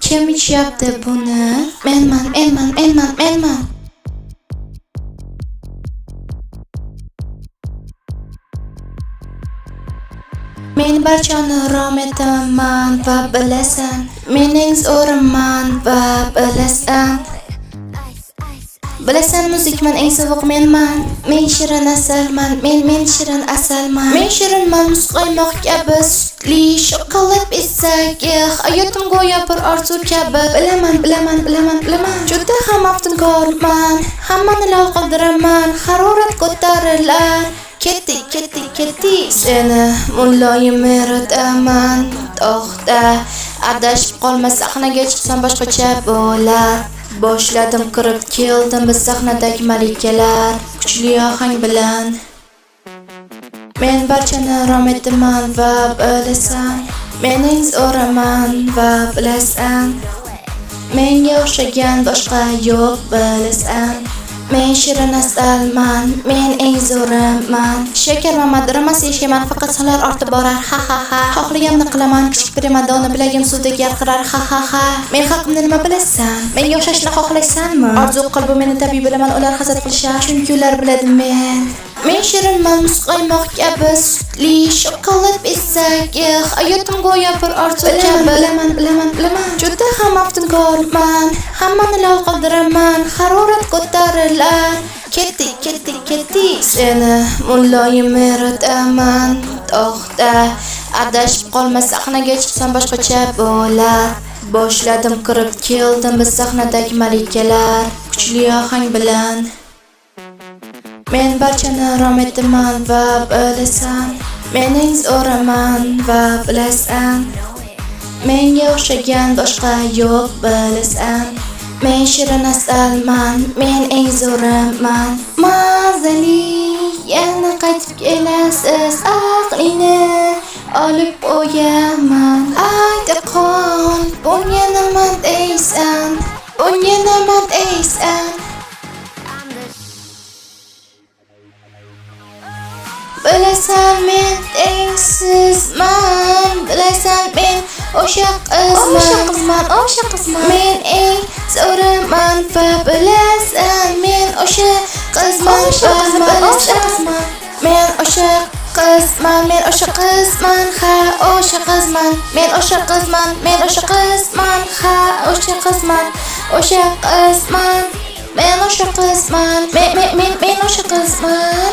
Kim ichyapti buni? Menman. Men barchani rom etaman va bilasan. Mening zo'riman va bilasan. Bilasan muzikman eng sovuq menman. Men shirin asalman, men shirin asalman. Men shirinman muzqaymoq kabi sutli shokolad bezagi. Hayotim go'yo bir orzu kabi. Bilaman. Juda ham aftunkorman. Hammani lol qoldiraman. Harorat ko'tarilar. Ketdi. Seni muloyim eritaman. To'xta, adashib qolma, sahnaga chiqsam boshqacha bo'lar. Boshladim kirib keldim biz sahnadagi malikalar. Kuchli ohang bilan men barchani rom etaman va bilasan. Mening zo'raman va bilasan. Menga o'xshagan boshqa yo'q bilasan. Men shirin asalman, men eng zo'riman. Shakar va madaramas yeyman, faqat sonlar ortib borar. Ha. Xohlaganimni qilaman, kichik primadonna bilagim suvdek yarqirar. Ha. Men haqimda nima bilasan? Menga o'xshashni xohlaysanmi? Orzu qalbi meni tabiiy bilaman, ular hasad qilishar, chunki ular biladi men. Men shirinman muzqaymoq kabi sutli shokolad bezagi. Hayotim go'yo bir orzu kabi. Bilaman. Juda ham aftunkorman. Hammani lol qoldiraman. Harorat ko'tarilar. Ketdi. Seni muloyim eritaman. To'xta, adashib qolma, sahnaga chiqsam boshqacha bo'lar. Boshladim kirib keldim biz sahnadagi malikalar. Kuchli ohang bilan men barchani rom etaman va bilasan. Mening zo'raman va bilasan. Menga o'xshagan boshqa yo'q bilasan. Men shirin asalman, men eng zo'riman. Mazali yana qaytib kelasiz, aqlini olib qo'yaman. Ayta qol, bunga nima deysan? Bilasan men tengsizman. Bilasan men o'sha qizman. Men eng zo'riman va bilasan. Men o'sha qizman. Men o'sha qizman. Men o'sha qizman. Men o'sha qizman. Men o'sha qizman.